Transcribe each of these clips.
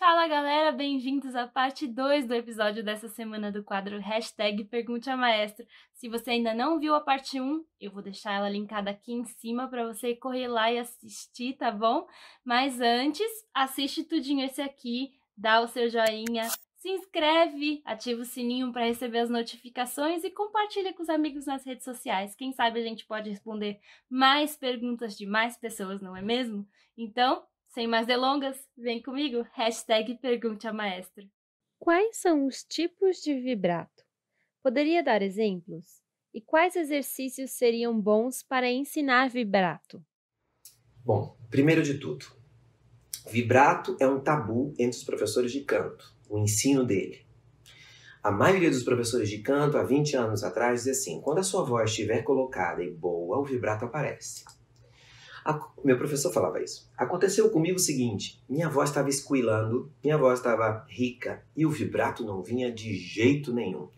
Fala galera, bem-vindos à parte 2 do episódio dessa semana do quadro Hashtag Pergunte a Maestro. Se você ainda não viu a parte 1, eu vou deixar ela linkada aqui em cima para você correr lá e assistir, tá bom? Mas antes, assiste tudinho esse aqui, dá o seu joinha, se inscreve, ativa o sininho para receber as notificações e compartilha com os amigos nas redes sociais. Quem sabe a gente pode responder mais perguntas de mais pessoas, não é mesmo? Então, sem mais delongas, vem comigo, hashtag Pergunte a Maestro. Quais são os tipos de vibrato? Poderia dar exemplos? E quais exercícios seriam bons para ensinar vibrato? Bom, primeiro de tudo, vibrato é um tabu entre os professores de canto, o ensino dele. A maioria dos professores de canto, há 20 anos atrás, dizia assim, quando a sua voz estiver colocada e boa, o vibrato aparece. Meu professor falava isso. Aconteceu comigo o seguinte, minha voz estava esquilando, minha voz estava rica e o vibrato não vinha de jeito nenhum.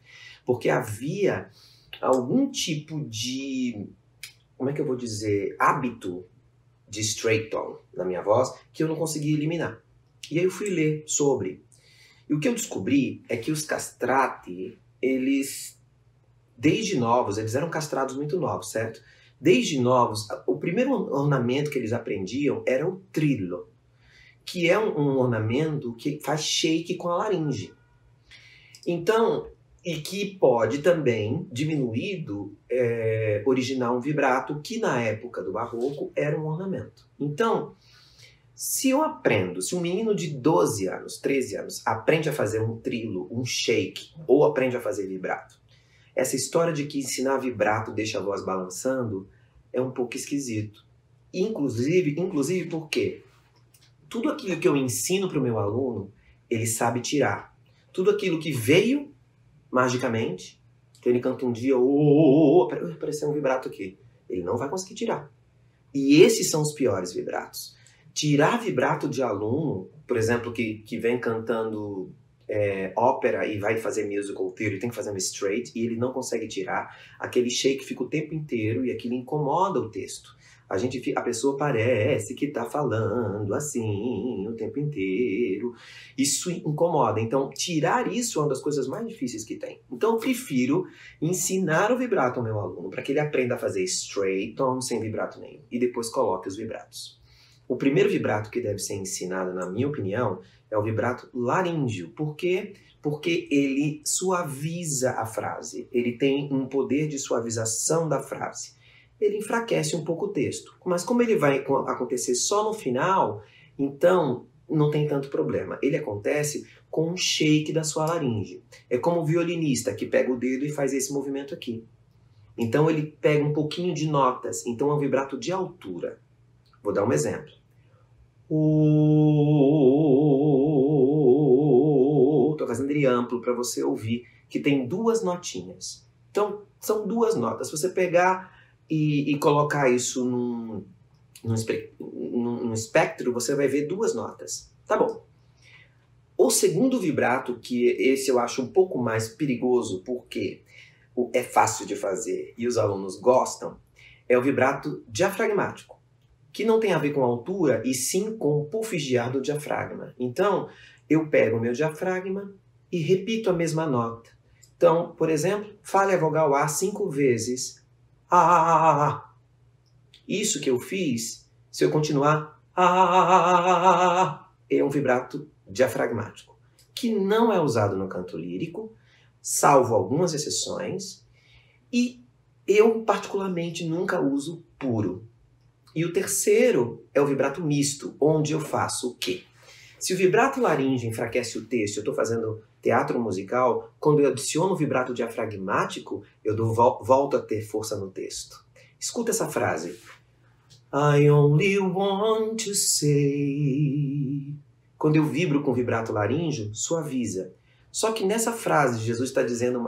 Porque havia algum tipo de, como é que eu vou dizer, hábito de straight tone na minha voz que eu não conseguia eliminar. E aí eu fui ler sobre. E o que eu descobri é que os castrati, eles, desde novos, eles eram castrados muito novos, certo? Desde novos, o primeiro ornamento que eles aprendiam era o trillo, que é um ornamento que faz shake com a laringe. Então, e que pode também, diminuído, originar um vibrato que na época do barroco era um ornamento. Então, se um menino de 12 anos, 13 anos, aprende a fazer um trilo, um shake, ou aprende a fazer vibrato, essa história de que ensinar vibrato deixa a voz balançando é um pouco esquisito. Inclusive porque tudo aquilo que eu ensino para o meu aluno, ele sabe tirar. Tudo aquilo que veio magicamente, que ele canta um dia, apareceu um vibrato aqui. Ele não vai conseguir tirar. E esses são os piores vibratos. Tirar vibrato de aluno, por exemplo, que vem cantando ópera e vai fazer musical theater, tem que fazer um straight, e ele não consegue tirar, aquele shake fica o tempo inteiro e aquilo incomoda o texto. A pessoa parece que está falando assim o tempo inteiro. Isso incomoda. Então, tirar isso é uma das coisas mais difíceis que tem. Então, eu prefiro ensinar o vibrato ao meu aluno para que ele aprenda a fazer straight tone sem vibrato nenhum. E depois coloque os vibratos. O primeiro vibrato que deve ser ensinado, na minha opinião, é o vibrato laríngeo. Por quê? Porque ele suaviza a frase. Ele tem um poder de suavização da frase. Ele enfraquece um pouco o texto. Mas como ele vai acontecer só no final, então não tem tanto problema. Ele acontece com um shake da sua laringe. É como o violinista que pega o dedo e faz esse movimento aqui. Então ele pega um pouquinho de notas. Então é um vibrato de altura. Vou dar um exemplo. Estou fazendo ele amplo para você ouvir, que tem duas notinhas. Então, são duas notas. Se você pegar e colocar isso num espectro, você vai ver duas notas. Tá bom. O segundo vibrato, que esse eu acho um pouco mais perigoso, porque é fácil de fazer e os alunos gostam, é o vibrato diafragmático, que não tem a ver com altura, e sim com o puff de ar do diafragma. Então, eu pego o meu diafragma e repito a mesma nota. Então, por exemplo, fale a vogal A 5 vezes. Isso que eu fiz, se eu continuar, é um vibrato diafragmático, que não é usado no canto lírico, salvo algumas exceções, e eu particularmente nunca uso puro. E o terceiro é o vibrato misto, onde eu faço o quê? Se o vibrato laríngeo enfraquece o texto, eu estou fazendo teatro musical, quando eu adiciono o vibrato diafragmático, eu volto a ter força no texto. Escuta essa frase. I only want to say. Quando eu vibro com o vibrato laríngeo, suaviza. Só que nessa frase, Jesus está dizendo,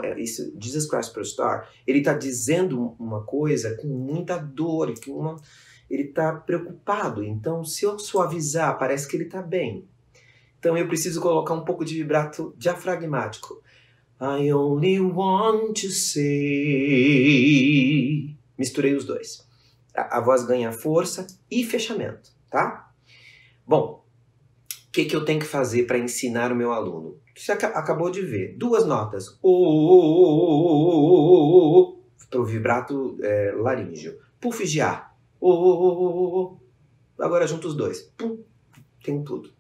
Jesus Christ Superstar, ele está dizendo uma coisa com muita dor, ele está preocupado. Então, se eu suavizar, parece que ele está bem. Então, eu preciso colocar um pouco de vibrato diafragmático. I only want to say. Misturei os dois. A voz ganha força e fechamento, tá? Bom, que eu tenho que fazer para ensinar o meu aluno? Você acabou de ver. 2 notas. Para o vibrato laríngeo. Puff de ar. Agora junta os dois. Pum. Tem tudo.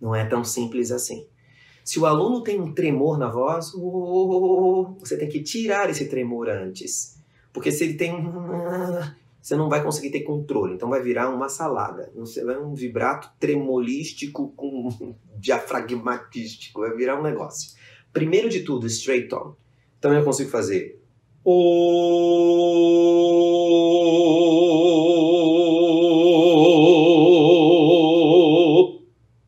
Não é tão simples assim. Se o aluno tem um tremor na voz, você tem que tirar esse tremor antes. Porque se ele tem você não vai conseguir ter controle. Então vai virar uma salada. Vai um vibrato tremolístico com diafragmatístico. Vai virar um negócio. Primeiro de tudo, straight tone. Então eu consigo fazer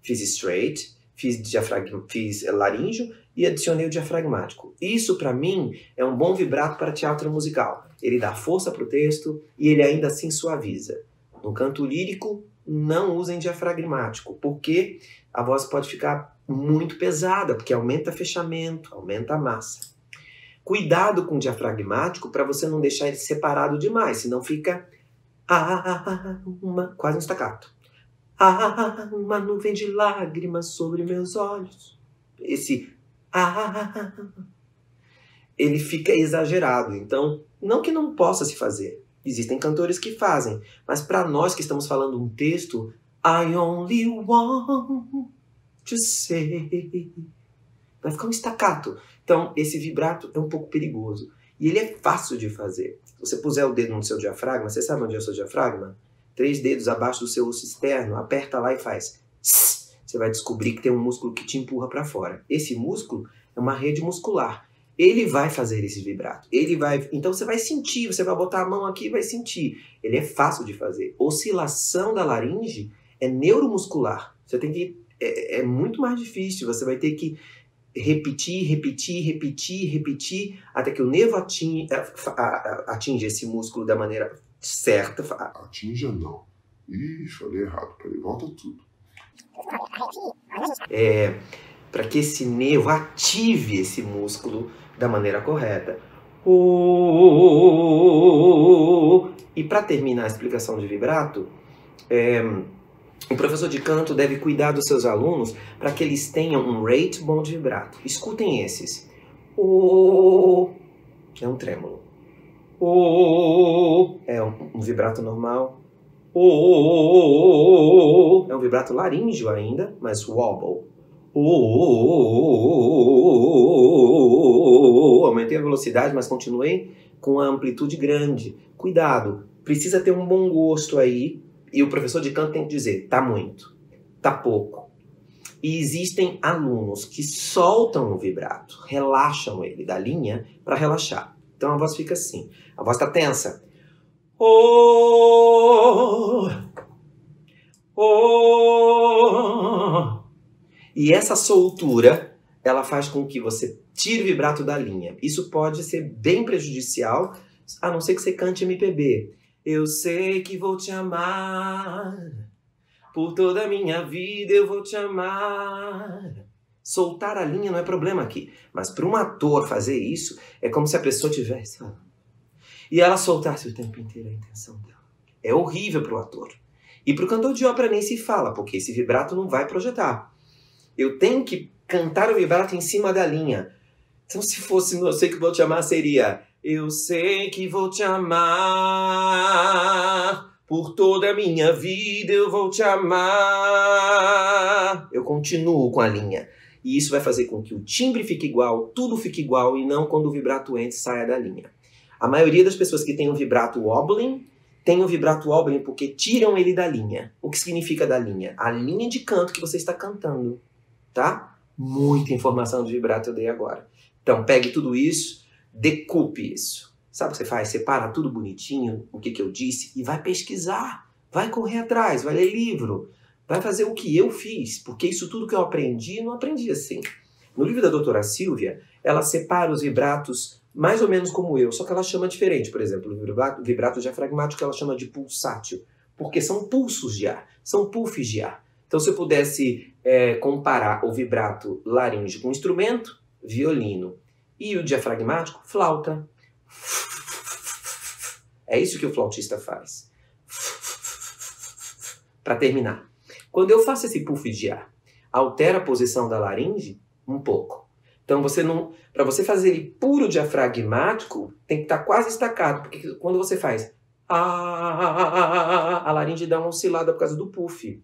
fiz straight, fiz laríngeo e adicionei o diafragmático. Isso, para mim, é um bom vibrato para teatro musical. Ele dá força para o texto e ele ainda assim suaviza. No canto lírico, não usem diafragmático, porque a voz pode ficar muito pesada, porque aumenta fechamento, aumenta a massa. Cuidado com o diafragmático para você não deixar ele separado demais, senão fica quase um staccato. Uma nuvem de lágrimas sobre meus olhos. Esse ele fica exagerado. Então, não que não possa se fazer. Existem cantores que fazem. Mas para nós que estamos falando um texto, I only want to say, vai ficar um staccato. Então, esse vibrato é um pouco perigoso. E ele é fácil de fazer. Se você puser o dedo no seu diafragma, você sabe onde é o seu diafragma? 3 dedos abaixo do seu osso externo, aperta lá e faz. Você vai descobrir que tem um músculo que te empurra para fora. Esse músculo é uma rede muscular. Ele vai fazer esse vibrato. Então você vai sentir, você vai botar a mão aqui e vai sentir. Ele é fácil de fazer. Oscilação da laringe é neuromuscular. Você tem que é muito mais difícil. Você vai ter que repetir, até que o nervo atinja esse músculo da maneira certa. Atinja não. Ih, falei errado. Peraí, volta tudo. Para que esse nervo ative esse músculo da maneira correta. E para terminar a explicação de vibrato, o professor de canto deve cuidar dos seus alunos para que eles tenham um rate bom de vibrato. Escutem esses. É um trêmulo. É um vibrato normal. É um vibrato laríngeo ainda, mas wobble. Aumentei a velocidade, mas continuei com a amplitude grande. Cuidado, precisa ter um bom gosto aí. E o professor de canto tem que dizer, tá muito, tá pouco. E existem alunos que soltam o vibrato, relaxam ele da linha para relaxar. Então a voz fica assim, a voz tá tensa. E essa soltura, ela faz com que você tire o vibrato da linha. Isso pode ser bem prejudicial, a não ser que você cante MPB. Eu sei que vou te amar, por toda a minha vida eu vou te amar. Soltar a linha não é problema aqui. Mas para um ator fazer isso, é como se a pessoa tivesse... E ela soltasse o tempo inteiro a intenção dela. É horrível para o ator. E para o cantor de ópera nem se fala, porque esse vibrato não vai projetar. Eu tenho que cantar o vibrato em cima da linha. Então se fosse Eu sei que vou te amar, seria... Eu sei que vou te amar, por toda a minha vida eu vou te amar. Eu continuo com a linha. E isso vai fazer com que o timbre fique igual, tudo fique igual, e não quando o vibrato entra e saia da linha. A maioria das pessoas que tem um vibrato wobbling, tem um vibrato wobbling porque tiram ele da linha. O que significa da linha? A linha de canto que você está cantando, tá? Muita informação de vibrato eu dei agora. Então pegue tudo isso, decupe isso. Sabe o que você faz? Separa tudo bonitinho, o que eu disse, e vai pesquisar. Vai correr atrás, vai ler livro. Vai fazer o que eu fiz, porque isso tudo que eu aprendi, não aprendi assim. No livro da doutora Silvia, ela separa os vibratos mais ou menos como eu, só que ela chama diferente. Por exemplo, o vibrato diafragmático ela chama de pulsátil, porque são pulsos de ar, são puffs de ar. Então, se eu pudesse comparar o vibrato laríngeo com um instrumento, violino, e o diafragmático, flauta. É isso que o flautista faz. Para terminar, quando eu faço esse puff de ar, altera a posição da laringe um pouco. Então, para você fazer ele puro diafragmático, tem que estar quase estacado, porque quando você faz a laringe dá uma oscilada por causa do puff.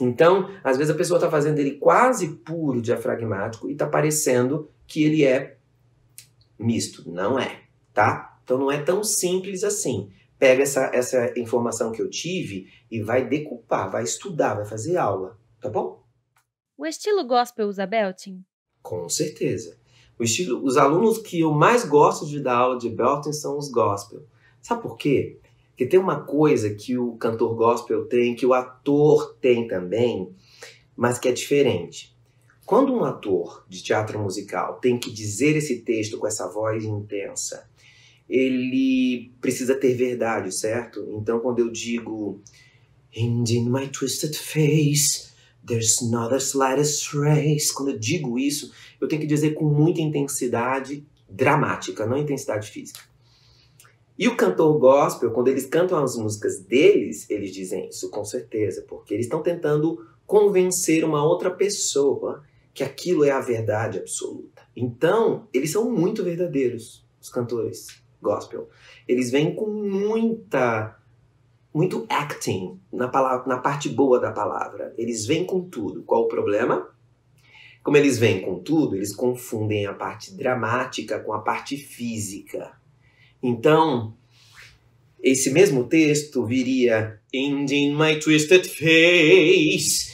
Então, às vezes a pessoa está fazendo ele quase puro diafragmático e está parecendo que ele é misto. Não é, tá? Então não é tão simples assim. Pega essa informação que eu tive e vai decupar, vai estudar, vai fazer aula, tá bom? O estilo gospel usa belting? Com certeza. Os alunos que eu mais gosto de dar aula de belting são os gospel. Sabe por quê? Porque tem uma coisa que o cantor gospel tem, que o ator tem também, mas que é diferente. Quando um ator de teatro musical tem que dizer esse texto com essa voz intensa, ele precisa ter verdade, certo? Então, quando eu digo "And in my twisted face, there's not the slightest trace", quando eu digo isso, eu tenho que dizer com muita intensidade dramática, não intensidade física. E o cantor gospel, quando eles cantam as músicas deles, eles dizem isso com certeza, porque eles estão tentando convencer uma outra pessoa que aquilo é a verdade absoluta. Então, eles são muito verdadeiros, os cantores gospel. Eles vêm com muito acting na parte boa da palavra. Eles vêm com tudo. Qual o problema? Como eles vêm com tudo, eles confundem a parte dramática com a parte física. Então, esse mesmo texto viria "And in my twisted face",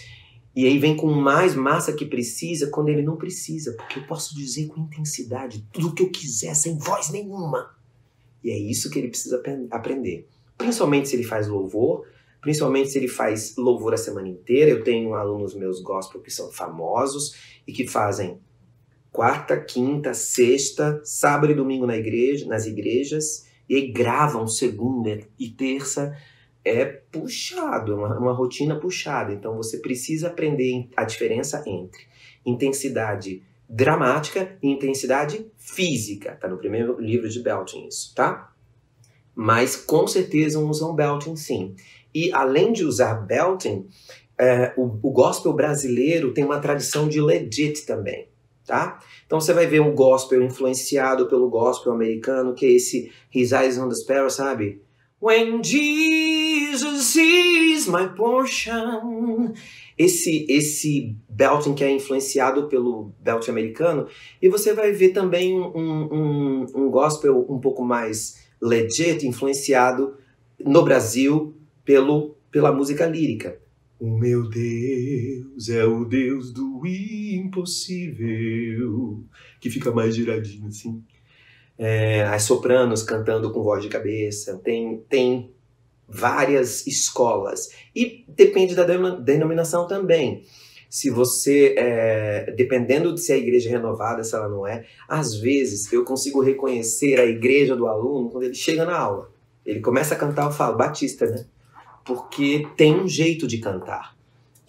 e aí vem com mais massa que precisa quando ele não precisa, porque eu posso dizer com intensidade tudo o que eu quiser, sem voz nenhuma. E é isso que ele precisa aprender. Principalmente se ele faz louvor, principalmente se ele faz louvor a semana inteira. Eu tenho alunos meus gospel que são famosos e que fazem quarta, quinta, sexta, sábado e domingo nas igrejas, e aí gravam segunda e terça. É puxado, uma rotina puxada. Então você precisa aprender a diferença entre intensidade dramática e intensidade física. Tá no primeiro livro de belting isso, tá? Mas com certeza usam belting sim. E além de usar belting, o gospel brasileiro tem uma tradição de legit também. Tá? Então você vai ver um gospel influenciado pelo gospel americano, que é esse His Eyes on the Sparrow, sabe? When Jesus is my portion. Esse belting que é influenciado pelo belting americano. E você vai ver também um gospel um pouco mais legit, influenciado no Brasil pela música lírica. O meu Deus é o Deus do impossível, que fica mais giradinho assim. As sopranos cantando com voz de cabeça. Tem várias escolas. E depende da denominação também. Se você, dependendo de se a igreja é renovada, se ela não é, às vezes eu consigo reconhecer a igreja do aluno quando ele chega na aula. Ele começa a cantar, eu falo, Batista, né? Porque tem um jeito de cantar.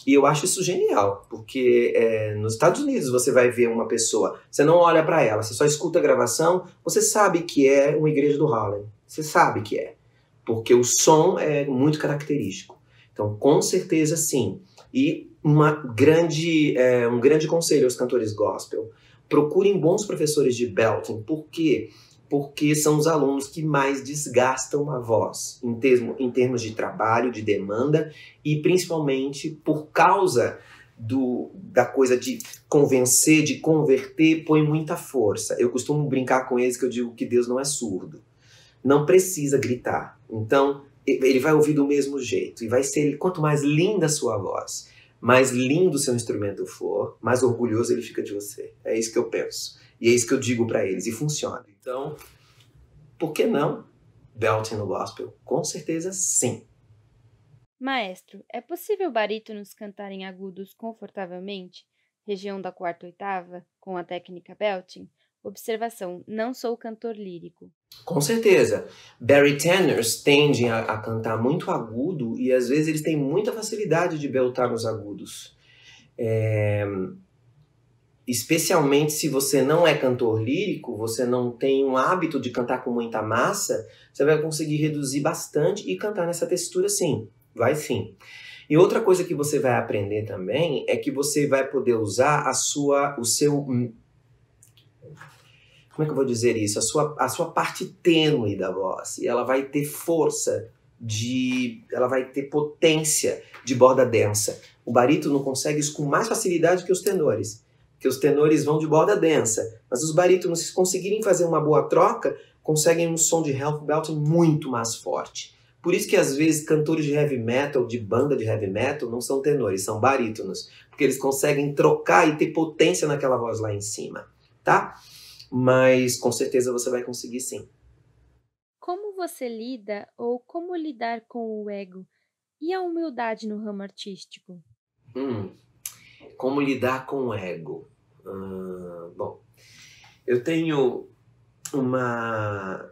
E eu acho isso genial, porque nos Estados Unidos você vai ver uma pessoa, você não olha para ela, você só escuta a gravação, você sabe que é uma igreja do Harlem. Você sabe que é, porque o som é muito característico. Então, com certeza, sim. E um grande conselho aos cantores gospel: procurem bons professores de belting. Por quê? Porque são os alunos que mais desgastam a voz, em termos de trabalho, de demanda, e principalmente por causa da coisa de convencer, de converter, põe muita força. Eu costumo brincar com eles que eu digo que Deus não é surdo. Não precisa gritar. Então, ele vai ouvir do mesmo jeito. E vai ser, quanto mais linda a sua voz, mais lindo o seu instrumento for, mais orgulhoso ele fica de você. É isso que eu penso. E é isso que eu digo para eles, e funciona. Então, por que não belting no gospel? Com certeza, sim. Maestro, é possível barítonos cantarem agudos confortavelmente, região da quarta oitava, com a técnica belting? Observação, não sou cantor lírico. Com certeza. Barytenors tendem a cantar muito agudo e às vezes eles têm muita facilidade de beltar nos agudos. Especialmente se você não é cantor lírico, você não tem um hábito de cantar com muita massa, você vai conseguir reduzir bastante e cantar nessa textura sim, vai sim. E outra coisa que você vai aprender também é que você vai poder usar como é que eu vou dizer isso? A sua parte tênue da voz. E ela vai ter força, ela vai ter potência de borda densa. O barítono consegue isso com mais facilidade que os tenores. Porque os tenores vão de borda densa. Mas os barítonos, se conseguirem fazer uma boa troca, conseguem um som de half belting muito mais forte. Por isso que às vezes cantores de heavy metal, de banda de heavy metal, não são tenores, são barítonos. Porque eles conseguem trocar e ter potência naquela voz lá em cima, tá? Mas com certeza você vai conseguir sim. Como você lida ou como lidar com o ego e a humildade no ramo artístico? Como lidar com o ego? Bom, eu tenho uma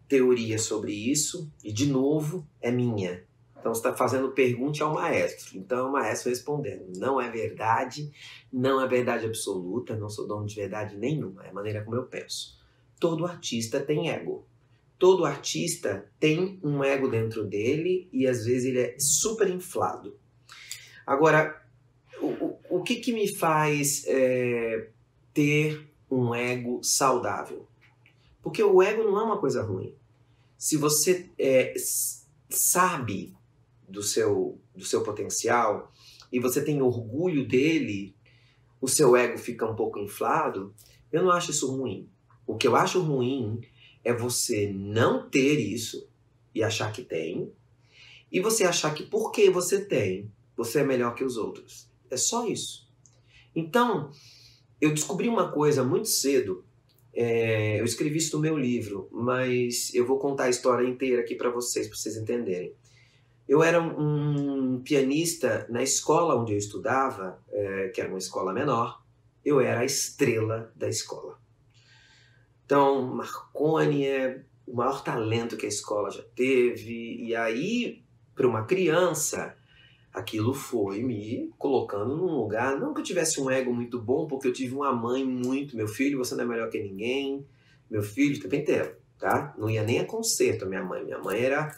teoria sobre isso e, de novo, é minha. Então você está fazendo pergunta ao maestro. Então é o maestro respondendo. Não é verdade absoluta, não sou dono de verdade nenhuma. É a maneira como eu penso. Todo artista tem ego. Todo artista tem um ego dentro dele e às vezes ele é super inflado. Agora, o que me faz ter um ego saudável? Porque o ego não é uma coisa ruim. Se você sabe do seu potencial e você tem orgulho dele, o seu ego fica um pouco inflado, eu não acho isso ruim. O que eu acho ruim é você não ter isso e achar que tem, e você achar que porque você tem, você é melhor que os outros. É só isso. Então, eu descobri uma coisa muito cedo. Eu escrevi isso no meu livro, mas eu vou contar a história inteira aqui para vocês entenderem. Eu era um pianista na escola onde eu estudava, que era uma escola menor. Eu era a estrela da escola. Então, Marconi é o maior talento que a escola já teve. E aí, para uma criança, aquilo foi me colocando num lugar, não que eu tivesse um ego muito bom, porque eu tive uma mãe muito, meu filho, você não é melhor que ninguém, meu filho, o tempo inteiro, tá? Não ia nem a concerto a minha mãe era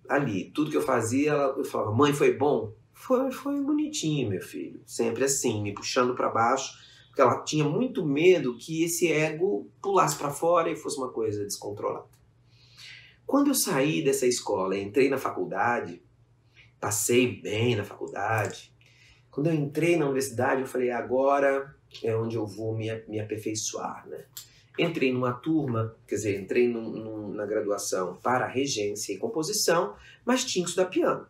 ali, tudo que eu fazia, eu falava, mãe, foi bom? Foi bonitinho, meu filho, sempre assim, me puxando para baixo, porque ela tinha muito medo que esse ego pulasse para fora e fosse uma coisa descontrolada. Quando eu saí dessa escola, entrei na faculdade, passei bem na faculdade. Quando eu entrei na universidade, eu falei, agora é onde eu vou me aperfeiçoar, né? Entrei numa turma, quer dizer, entrei na graduação para regência e composição, mas tinha que estudar piano.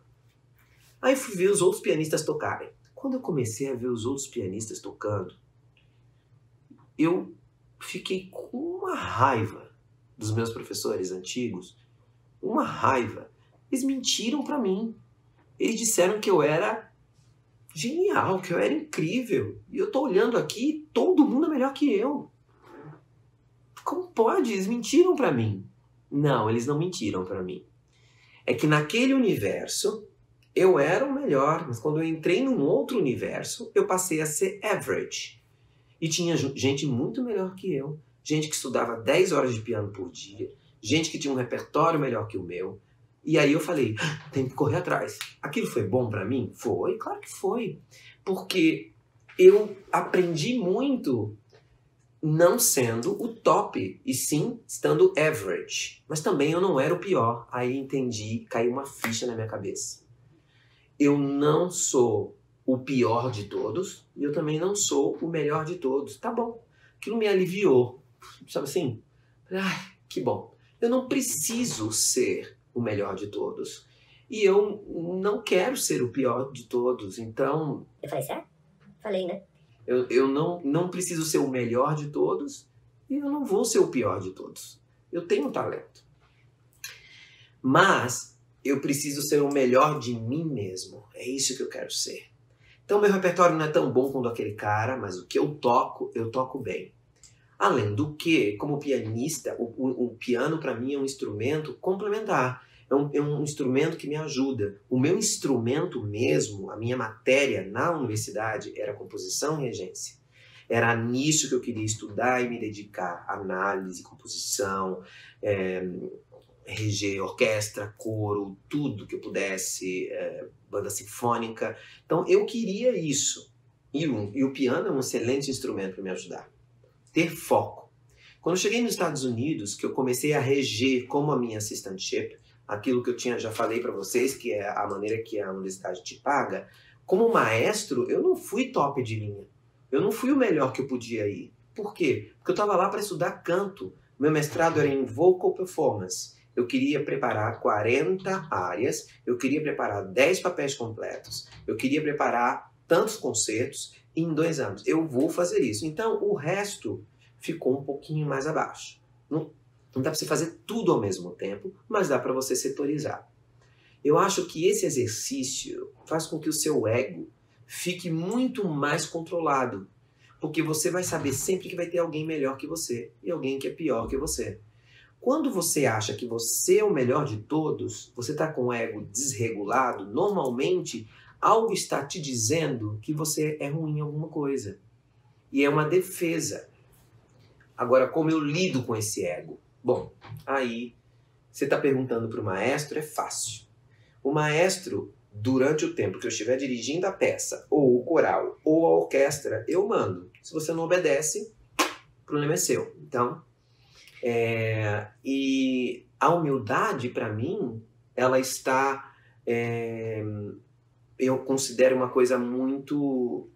Aí fui ver os outros pianistas tocarem. Quando eu comecei a ver os outros pianistas tocando, eu fiquei com uma raiva dos meus professores antigos, uma raiva. Eles mentiram para mim. Eles disseram que eu era genial, que eu era incrível. E eu tô olhando aqui, todo mundo é melhor que eu. Como pode? Eles mentiram para mim. Não, eles não mentiram para mim. É que naquele universo, eu era o melhor. Mas quando eu entrei num outro universo, eu passei a ser average. E tinha gente muito melhor que eu. Gente que estudava 10 horas de piano por dia. Gente que tinha um repertório melhor que o meu. E aí eu falei, tem que correr atrás. Aquilo foi bom pra mim? Foi, claro que foi. Porque eu aprendi muito não sendo o top, e sim estando average. Mas também eu não era o pior. Aí entendi, caiu uma ficha na minha cabeça. Eu não sou o pior de todos, e eu também não sou o melhor de todos. Tá bom. Aquilo me aliviou. Sabe assim? Ai, que bom. Eu não preciso ser o melhor de todos. E eu não quero ser o pior de todos, então... Eu falei, certo? Falei, né? Eu não preciso ser o melhor de todos e eu não vou ser o pior de todos. Eu tenho talento. Mas eu preciso ser o melhor de mim mesmo. É isso que eu quero ser. Então meu repertório não é tão bom quanto aquele cara, mas o que eu toco bem. Além do que, como pianista, o piano para mim é um instrumento complementar. É um instrumento que me ajuda. O meu instrumento mesmo, a minha matéria na universidade era composição e regência. Era nisso que eu queria estudar e me dedicar. Análise, composição, reger orquestra, coro, tudo que eu pudesse, banda sinfônica. Então eu queria isso. E o piano é um excelente instrumento para me ajudar. Ter foco. Quando eu cheguei nos Estados Unidos, que eu comecei a reger como a minha assistantship, aquilo que eu já falei para vocês, que é a maneira que a universidade te paga, como maestro, eu não fui top de linha. Eu não fui o melhor que eu podia ir. Por quê? Porque eu estava lá para estudar canto. Meu mestrado era em vocal performance. Eu queria preparar 40 áreas, eu queria preparar 10 papéis completos, eu queria preparar tantos concertos em 2 anos. Eu vou fazer isso. Então, o resto ficou um pouquinho mais abaixo. Não dá para você fazer tudo ao mesmo tempo, mas dá para você setorizar. Eu acho que esse exercício faz com que o seu ego fique muito mais controlado, porque você vai saber sempre que vai ter alguém melhor que você e alguém que é pior que você. Quando você acha que você é o melhor de todos, você está com o ego desregulado, normalmente algo está te dizendo que você é ruim em alguma coisa. E é uma defesa. Agora, como eu lido com esse ego? Bom, aí você está perguntando para o maestro, é fácil. O maestro, durante o tempo que eu estiver dirigindo a peça, ou o coral, ou a orquestra, eu mando. Se você não obedece, o problema é seu. Então, e a humildade, para mim, ela está... eu considero uma coisa muito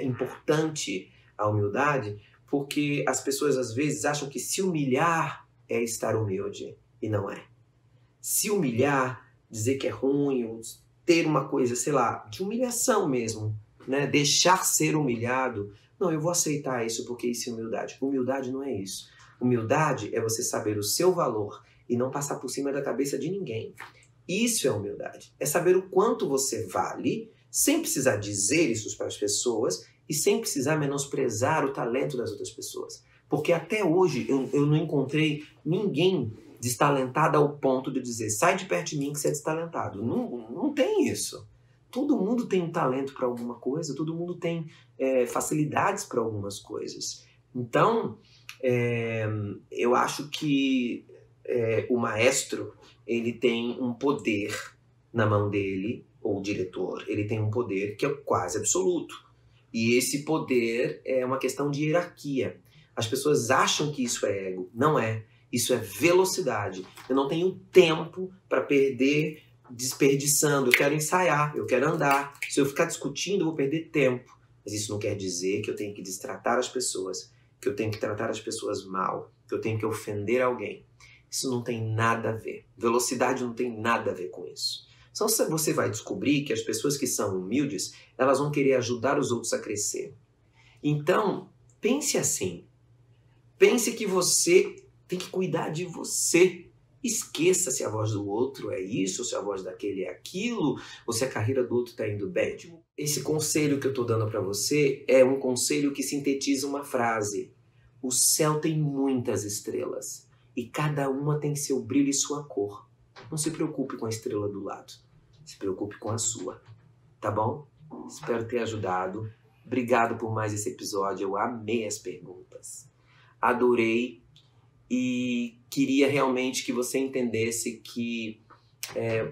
importante, a humildade, porque as pessoas, às vezes, acham que se humilhar é estar humilde, e não é. Se humilhar, dizer que é ruim, ou ter uma coisa, sei lá, de humilhação mesmo, né? Deixar ser humilhado. Não, eu vou aceitar isso porque isso é humildade. Humildade não é isso. Humildade é você saber o seu valor e não passar por cima da cabeça de ninguém. Isso é humildade. É saber o quanto você vale, sem precisar dizer isso para as pessoas e sem precisar menosprezar o talento das outras pessoas. Porque até hoje eu não encontrei ninguém destalentado ao ponto de dizer, sai de perto de mim que você é destalentado. Não tem isso. Todo mundo tem um talento para alguma coisa, todo mundo tem facilidades para algumas coisas. Então, eu acho que o maestro, ele tem um poder na mão dele, ou o diretor, ele tem um poder que é quase absoluto. E esse poder é uma questão de hierarquia. As pessoas acham que isso é ego. Não é. Isso é velocidade. Eu não tenho tempo para perder desperdiçando. Eu quero ensaiar, eu quero andar. Se eu ficar discutindo, eu vou perder tempo. Mas isso não quer dizer que eu tenho que destratar as pessoas, que eu tenho que tratar as pessoas mal, que eu tenho que ofender alguém. Isso não tem nada a ver. Velocidade não tem nada a ver com isso. Só você vai descobrir que as pessoas que são humildes, elas vão querer ajudar os outros a crescer. Então, pense assim. Pense que você tem que cuidar de você. Esqueça se a voz do outro é isso, ou se a voz daquele é aquilo, ou se a carreira do outro está indo bem. Esse conselho que eu estou dando para você é um conselho que sintetiza uma frase. O céu tem muitas estrelas e cada uma tem seu brilho e sua cor. Não se preocupe com a estrela do lado. Se preocupe com a sua. Tá bom? Espero ter ajudado. Obrigado por mais esse episódio. Eu amei as perguntas. Adorei. E queria realmente que você entendesse que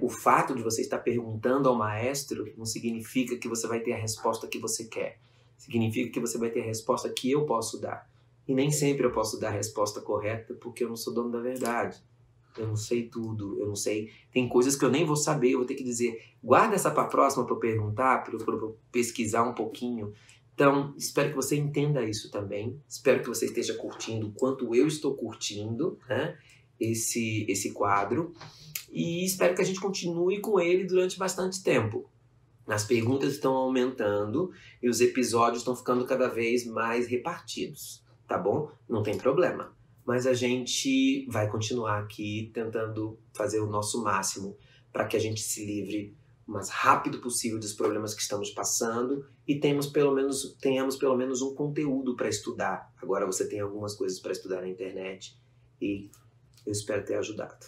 o fato de você estar perguntando ao maestro não significa que você vai ter a resposta que você quer. Significa que você vai ter a resposta que eu posso dar. E nem sempre eu posso dar a resposta correta porque eu não sou dono da verdade. Eu não sei tudo, eu não sei. Tem coisas que eu nem vou saber, eu vou ter que dizer, guarda essa para a próxima para eu perguntar, para eu pesquisar um pouquinho. Então, espero que você entenda isso também. Espero que você esteja curtindo o quanto eu estou curtindo, né, esse quadro. E espero que a gente continue com ele durante bastante tempo. As perguntas estão aumentando e os episódios estão ficando cada vez mais repartidos, tá bom? Não tem problema. Mas a gente vai continuar aqui tentando fazer o nosso máximo para que a gente se livre o mais rápido possível dos problemas que estamos passando e tenhamos pelo menos um conteúdo para estudar. Agora você tem algumas coisas para estudar na internet e eu espero ter ajudado.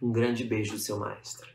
Um grande beijo do seu maestro.